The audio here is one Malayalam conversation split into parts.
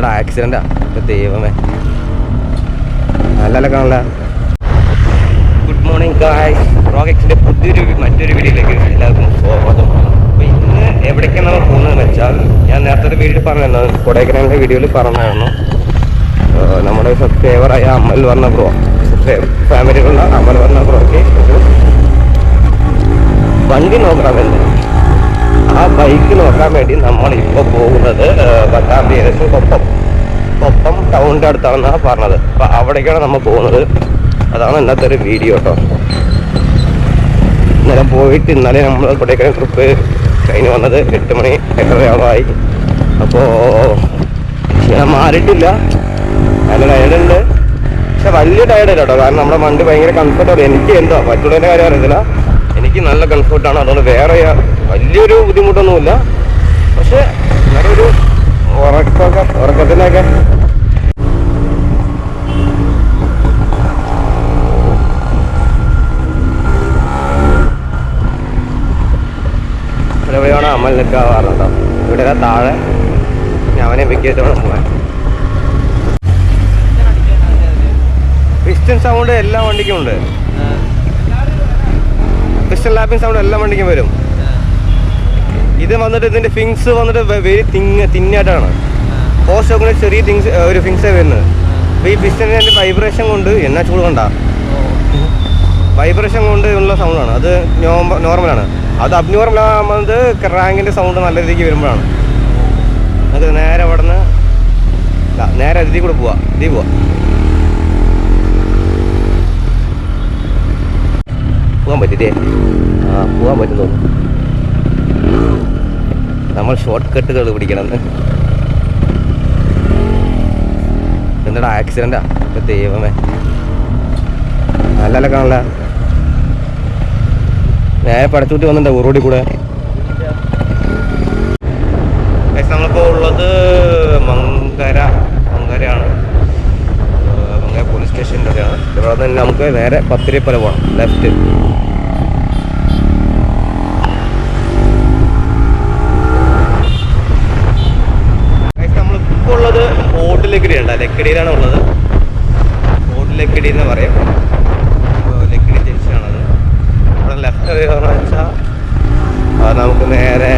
എന്നടാ ആക്സിഡൻ്റാ ദൈവമേ നല്ല കാണല. ഗുഡ് മോർണിംഗ് ഗായ്സ്, റോക്കെക്സിൻ്റെ മറ്റൊരു വീഡിയോയിലേക്ക് എല്ലാവർക്കും സ്വാഗതം. അപ്പോൾ ഇന്ന് എവിടേക്കാണ് നമ്മൾ പോകുന്നതെന്ന് വെച്ചാൽ, ഞാൻ നേരത്തെ വീഡിയോയിൽ പറഞ്ഞിരുന്നു, കൊടൈക്കനാലിൻ്റെ വീഡിയോയിൽ പറഞ്ഞായിരുന്നു, നമ്മുടെ സബ്സ്ക്രൈബറായ അമൽ വർണ്ണ ബ്രോ, ഫാമിലിയിലുള്ള അമൽ വർണ്ണ ബ്രോയ്ക്ക് ഒരു വണ്ടി നോക്കണമെന്ന്. ആ ബൈക്ക് നോക്കാൻ വേണ്ടി നമ്മളിപ്പോൾ പോകുന്നത് പട്ടാമ്പി, ഏകദേശം കൊപ്പം ടൗണിൻ്റെ അടുത്താണെന്നാണ് പറഞ്ഞത്. അപ്പോൾ അവിടേക്കാണ് നമ്മൾ പോകുന്നത്. അതാണ് ഇന്നത്തെ ഒരു വീഡിയോ കേട്ടോ. ഇന്നലെ പോയിട്ട് ഇന്നലെ നമ്മൾ കൊടൈക്കനാൽ ട്രിപ്പ് കഴിഞ്ഞ് വന്നത് 8 മണി 8:30 അപ്പോൾ ഞാൻ മാറിയിട്ടില്ല, നല്ല ടയർഡുണ്ട്. പക്ഷെ വലിയ ടയർഡില്ല കേട്ടോ, കാരണം നമ്മുടെ വണ്ടി ഭയങ്കര കംഫർട്ടബിൾ. എനിക്ക് എന്തോ മറ്റുള്ളതിൻ്റെ കാര്യം അറിയത്തില്ല, എനിക്ക് നല്ല കംഫർട്ടാണ്. അതുകൊണ്ട് വേറെ വലിയൊരു ബുദ്ധിമുട്ടൊന്നുമില്ല. പക്ഷെ വേറൊരു ഉറക്കത്തിനൊക്കെ എവിടെയാണ് അമൽ നിൽക്കാറുണ്ടോ? ഇവിടെ താഴെ ഞാനെ വെക്കിയിട്ട് വേണം പോകാൻ. പിസ്റ്റൺ സൗണ്ട് എല്ലാ വണ്ടിക്കും ഉണ്ട്. പിസ്റ്റൺ ലാപ്പിംഗ് സൗണ്ട് എല്ലാ വണ്ടിക്കും വരും. ഇത് വന്നിട്ട് ഇതിന്റെ ഫിങ്സ് വന്നിട്ട് വെരി തിന്നായിട്ടാണ്. പോസ്റ്റ് ഒക്കെ ചെറിയ ഒരു ഫിങ്സേ വരുന്നത്. അപ്പോൾ ഈ പിസ്റ്റണിൻ്റെ വൈബ്രേഷൻ കൊണ്ട് എന്നാ ചൂട് കണ്ട വൈബ്രേഷൻ കൊണ്ട് ഉള്ള സൗണ്ടാണ്. അത് നോർമലാണ്. അത് അബ്നോർമലാകുന്നത് ക്രാങ്കിൻ്റെ സൗണ്ട് നല്ല രീതിക്ക് വരുമ്പോഴാണ്. അത് നേരെ അവിടെ നിന്ന് നേരെ ഇതിൽ കൂടെ പോവാം. പോകാൻ പറ്റില്ലേ? പോകാൻ പറ്റും തോന്നുന്നു. നമ്മൾ ഷോർട്ട് കട്ടുകൾ പിടിക്കണം. എന്താടാ ആക്സിഡൻ്റാ ദൈവമേ, നല്ല കാണല. നേരെ പടച്ചുകൂട്ടി വന്നിട്ടുണ്ടോ റോഡിൽ കൂടെ. നമ്മളിപ്പോൾ ഉള്ളത് മങ്കരയാണ്. മങ്കര പോലീസ് സ്റ്റേഷൻ്റെ അവിടെയാണ്. ഇവിടെ തന്നെ നമുക്ക് നേരെ പത്തിരിപ്പല പോകണം, ലെഫ്റ്റ്. നമ്മളിപ്പോൾ ഉള്ളത് ഓട്ട് ലക്കിടിയുണ്ട്. ലക്കിടിയിലാണ് ഉള്ളത്. ഓട്ട് ലക്കിടി എന്ന് പറയും. ലക്കിടി ജംഗ്ഷനാണത്. അവിടെ ലെഫ്റ്റ് വരുകയെന്ന് വെച്ചാൽ നമുക്ക് നേരെ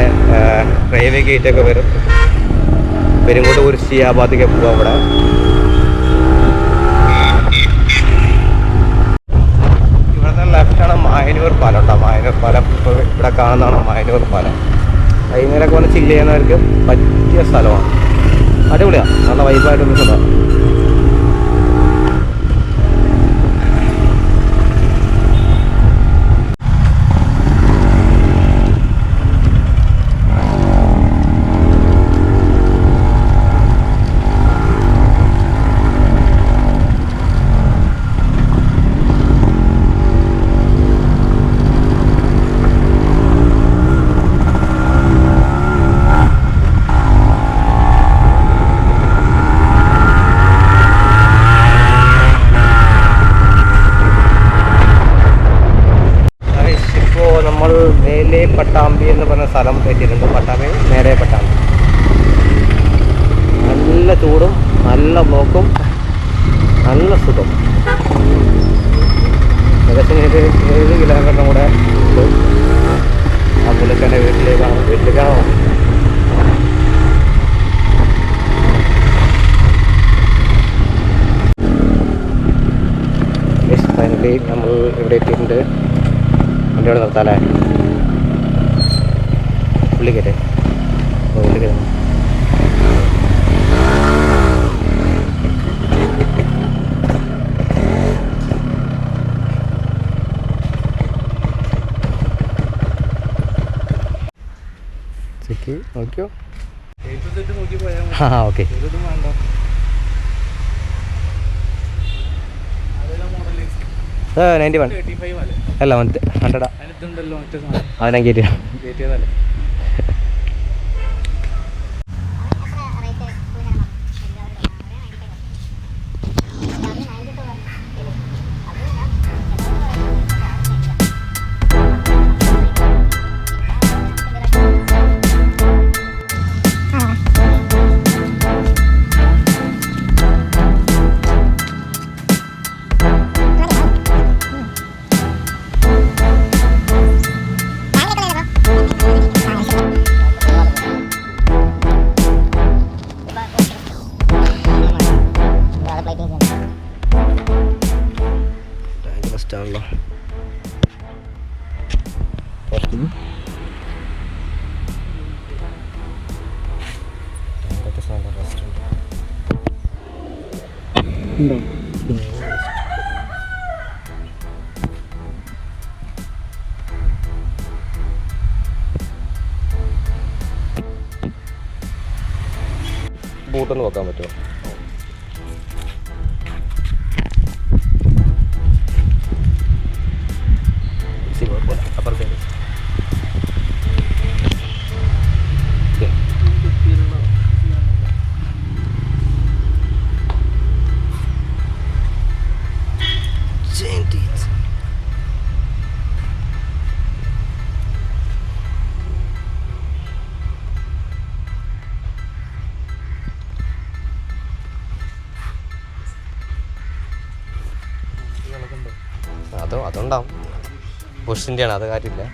റെയിൽവേ ഗേറ്റൊക്കെ വരും. പെരുങ്കോട്ട് കുരിശി ആ ഭാഗത്തേക്ക് പോകാം. അവിടെ ഇവിടുത്തെ ലെഫ്റ്റാണ് മായനൂർ പാലം കേട്ടോ. മായനൂർ പാലം ഇപ്പോൾ ഇവിടെ കാണുന്നതാണ് മായനൂർ പാലം. വൈകുന്നേരമൊക്കെ വന്ന് ചില്ല് ചെയ്യുന്നവർക്ക് പറ്റിയ സ്ഥലമാണ്. അടിപൊളിയാണ്, നല്ല വൈബായിട്ടൊരു സ്ഥലമാണ്. പട്ടാമ്പി എന്ന് പറഞ്ഞ സ്ഥലം എത്തിയിട്ടുണ്ട്. പട്ടാമ്പി നേരെ പട്ടാമ്പി. നല്ല ചൂടും നല്ല ബ്ലോക്കും നല്ല സുഖം. ഏകദേശം 7 കിലോമീറ്ററിനും കൂടെ ഉണ്ട്. ആ പുള്ളിക്കാൻ്റെ വീട്ടിലേക്കാണോ ഫൈനലി നമ്മൾ ഇവിടെ എത്തിയിട്ടുണ്ട്. വണ്ടിയോട് നിർത്താല്ലേ? ഉള്ളിക്കട്ടെ ഉള്ളിക്കട്ടെ. നോക്കിയോ? ആ ഓക്കെ. അത് 91 അല്ല 100 അതിനാ കയറ്റിയതല്ലേ. ഉണ്ടോ? ബൂട്ടൊന്ന് നോക്കാൻ പറ്റുമോ? അപ്പുറത്തേക്ക് അതുണ്ടാവും. ബുഷിൻ്റെയാണ്, അത് കാര്യമില്ല.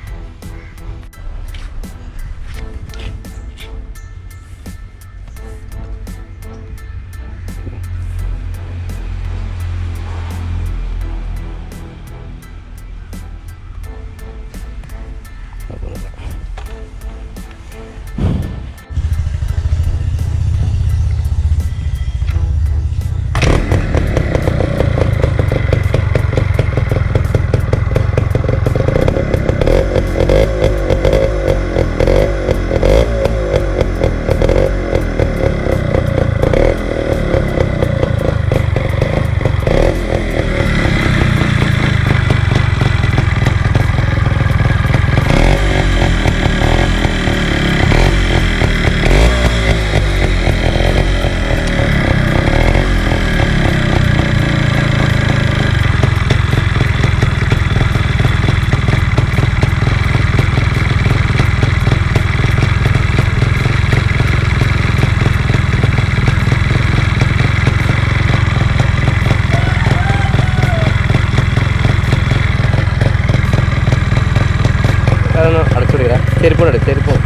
അതൊന്ന് അടച്ചുകൊടുക്കില്ല. ചെരുപ്പോടെ ചെരുപ്പോ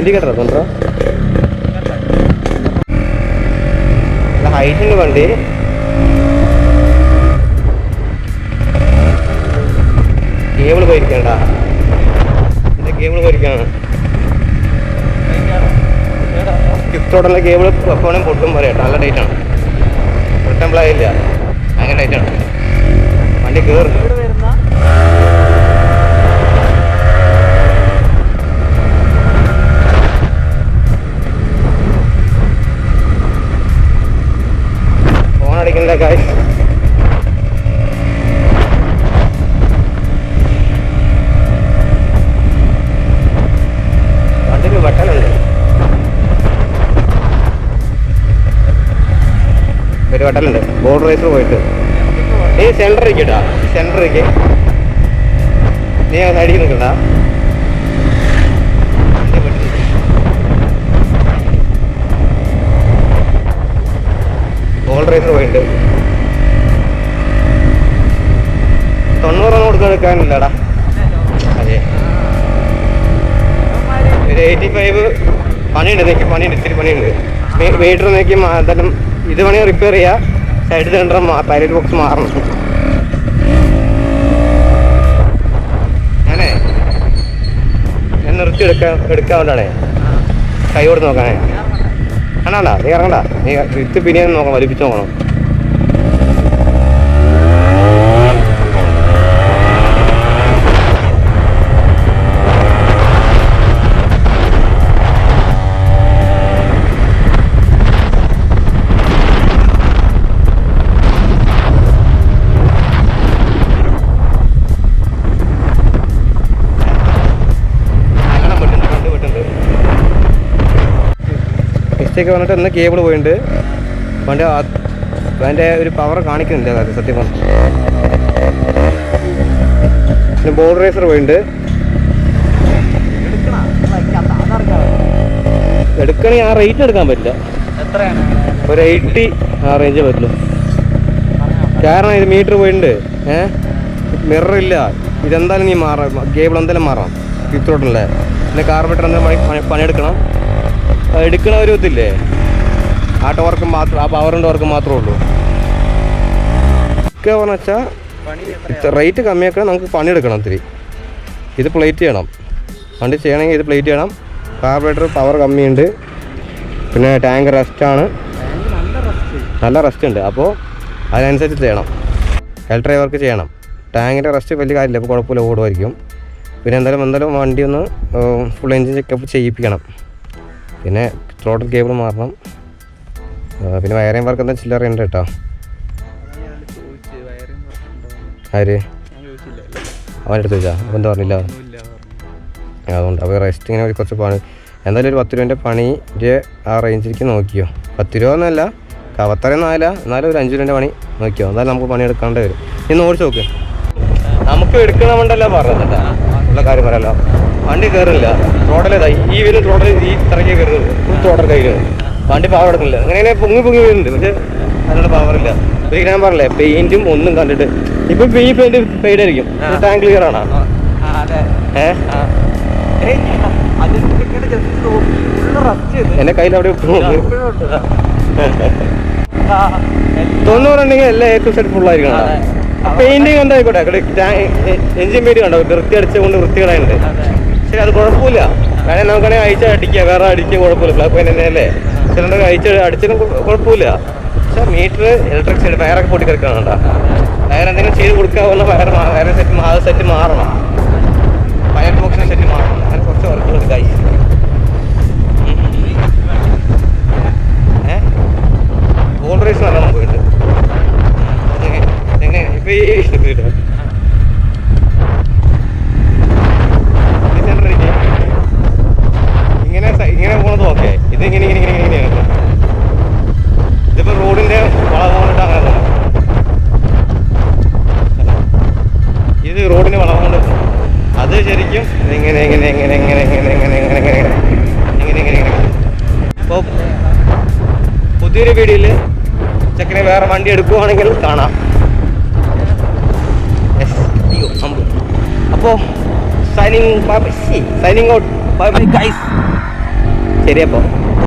ഇൻഡിക്കേറ്റർ കൊണ്ടോ? ഹൈറ്റിൻ്റെ വണ്ടി കേബിൾ പോയിരിക്കണ്ട. ഇതിൻ്റെ കേബിൾ പോയിരിക്കാണ്. സ്വിഫ്റ്റോടുള്ള കേബിൾ എപ്പോഴും പൊട്ടും പറയാട്ടോ. നല്ല ടൈറ്റാണ്. റിട്ടംബിളായില്ല, ഭയങ്കര ടൈറ്റാണ്. വണ്ടി കയറും. അടിക്കണ്ട കാര്യം വണ്ടിക്ക് വെട്ടലുണ്ട്. ഒരു വെട്ടലുണ്ട്. ബോർഡർ റേസർ പോയിട്ട് നീ സെൻറ്ററിക്കട്ടാ. സെൻറ്ററിക്ക് നീ സൈഡിൽ നിൽക്കണ്ട. ബോൾ റേസർ പോയിട്ട് 90 കൊടുക്കാനില്ലടാ. അതെ, ഒരു 85 പണിയുണ്ട്. നിൽക്കി പണിയുണ്ട്, ഇത്തിരി പണിയുണ്ട്. മീറ്റർ നോക്കി എന്തായാലും ഇത് വേണമെങ്കിൽ റിപ്പയർ ചെയ്യുക. സൈഡ് സെൻറ്റർ പൈലറ്റ് ബോക്സ് മാറണം. ഞാൻ നിർത്തി എടുക്കാവുന്നതാണേ. കൈ കൊടുത്ത് നോക്കാനേ. കാണാണ്ട, നീ ഇറങ്ങണ്ട. നീ വിത്ത് പിന്നെ നോക്കണം, വലിപ്പിച്ച് നോക്കണം. മിസ്റ്റേക്ക് വന്നിട്ട് ഒന്ന് കേബിൾ പോയിട്ടുണ്ട്. വണ്ടി അതിൻ്റെ ഒരു പവർ കാണിക്കുന്നില്ല അത് സത്യം പറഞ്ഞു. പിന്നെ ബോർഡ് റേസർ പോയിട്ടുണ്ട്. എടുക്കണമെങ്കിൽ ആ റേറ്റ് എടുക്കാൻ പറ്റില്ല. ഒരു 80 ആ റേഞ്ച് പറ്റുള്ളൂ. കാരണം ഇത് മീറ്റർ പോയിട്ടുണ്ട്. മിററില്ല. ഇതെന്തായാലും നീ മാറാം, കേബിൾ എന്തായാലും മാറാം. ഇത്രോട്ടല്ലേ. പിന്നെ കാർബറേറ്റർ എന്തായാലും പണിയെടുക്കണം. എടുക്കണ ഒരു ഇതില്ലേ, ആ ടോർക്ക് മാത്രം, ആ പവറിൻ്റെ ടോർക്ക് മാത്രമേ ഉള്ളൂ. ഒക്കെ പറഞ്ഞു വെച്ചാൽ റേറ്റ് കമ്മിയാക്കണം, നമുക്ക് പണിയെടുക്കണം ഇത്തിരി. ഇത് പ്ലേറ്റ് ചെയ്യണം, വണ്ടി ചെയ്യണമെങ്കിൽ ഇത് പ്ലേറ്റ് ചെയ്യണം. കാർബറേറ്റർ പവർ കമ്മിയുണ്ട്. പിന്നെ ടാങ്ക് റെസ്റ്റാണ്, നല്ല റെസ്റ്റ് ഉണ്ട്. അപ്പോൾ അതിനനുസരിച്ച് ചെയ്യണം. ഇലക്ട്രിക് വർക്ക് ചെയ്യണം. ടാങ്കിൻ്റെ റെസ്റ്റ് വലിയ കാര്യമില്ല, അപ്പോൾ കുഴപ്പമില്ല, ഓടുമായിരിക്കും. പിന്നെ എന്തായാലും വണ്ടി ഒന്ന് ഫുൾ എൻജിൻ ചെക്കപ്പ് ചെയ്യിപ്പിക്കണം. പിന്നെ ത്രോട്ടിൽ കേബിൾ മാറണം. പിന്നെ വയറിംഗ് വർക്ക് എന്താ ചില്ലറ ഉണ്ട് കേട്ടോ. ആര് അവൻ്റെ അടുത്ത് ചോദിച്ചാൽ അപ്പോൾ എന്താ പറഞ്ഞില്ല? അതുകൊണ്ട് അപ്പോൾ റെസ്റ്റിങ്ങിനെ കുറച്ച് പണി, എന്തായാലും ഒരു 10 രൂപേൻ്റെ പണിൻ്റെ ആ റേഞ്ചിലേക്ക് നോക്കിയോ. 10 രൂപ എന്നല്ല, അത്രയൊന്നും ആയില്ല, എന്നാലും ഒരു 5 രൂപേൻ്റെ പണി നോക്കിയോ. എന്തായാലും നമുക്ക് പണി എടുക്കാണ്ട് വരും. ഇന്ന് ഓടിച്ച് നോക്ക്. നമുക്ക് എടുക്കണമെന്നല്ല പറഞ്ഞത്, ഉള്ള കാര്യം പറയാമല്ലോ. വണ്ടി കയറില്ല, റോഡിലേതായി ഈ വരും, റോഡിൽ ഈ ഇത്രയ്ക്ക് കയറുന്നുള്ളൂ. ഫുൾ റോഡർ കയ്യിൽ വണ്ടി പവർ എടുക്കുന്നില്ല. അങ്ങനെ പൊങ്ങി വരുന്നുണ്ട്, പക്ഷേ അതിനുള്ള പവറില്ല. ഇപ്പോൾ ഞാൻ പറഞ്ഞില്ലേ, പെയിൻറ്റും ഒന്നും കണ്ടിട്ട് ഇപ്പം ഈ പെയിൻറ്റ് പെയ്ഡ് ആയിരിക്കും. ടാങ്ക് ക്ലിയർ ആണോ? എൻ്റെ കയ്യിൽ അവിടെ 90 ഉണ്ടെങ്കിൽ എല്ലാ ഏറ്റവും സെറ്റ് ഫുള്ളായിരിക്കണം. പെയിൻറ്റിങ് എന്തായിക്കോട്ടെ, എഞ്ചിൻ പെയിൻറ്റ് കണ്ടോ, വൃത്തി അടിച്ചുകൊണ്ട് വൃത്തികളായിട്ടുണ്ട്. ശരി, അത് കുഴപ്പമില്ല. വേണേൽ നമുക്കാണെങ്കിൽ അടിക്കുക, വേറെ അടിക്കുക, കുഴപ്പമില്ല. ബ്ലാക്ക് പെയിൻറ്റ് തന്നെയല്ലേ, ചിലർക്ക് അടിച്ചാലും കുഴപ്പമില്ല. പക്ഷേ മീറ്റർ ഇലക്ട്രിക് സൈഡ് വയറൊക്കെ പൊട്ടി കിടക്കണണ്ട. വയർ എന്തെങ്കിലും ചെയ്ത് കൊടുക്കാവുന്ന വയർ സെറ്റ് മാറണം. ഫയർ ബോക്സിൻ്റെ സെറ്റ് മാറണം. അങ്ങനെ കുറച്ച് വർക്കുകൾ കായി. ബോൾഡ് റേസ് നല്ലോണം പോയിട്ടുണ്ട്. എങ്ങനെ ഇപ്പം ഈ ഇങ്ങനെ പോണത് ഓക്കെ. ഇത് ഇങ്ങനെയാണ്. ഇതിപ്പോൾ റോഡിൻ്റെ വളവ് കൊണ്ടിട്ട് അങ്ങനെ പോകണം. ഇത് റോഡിൻ്റെ വളവ് കൊണ്ട് അത് ശരിക്കും ഇങ്ങനെ. അപ്പോൾ പുതിയൊരു വീഡിയോയിൽ ചെക്കനെ വേറെ വണ്ടി എടുക്കുവാണെങ്കിൽ കാണാം. അപ്പോൾ signing out. Bye bye guys. ശരി അപ്പോൾ.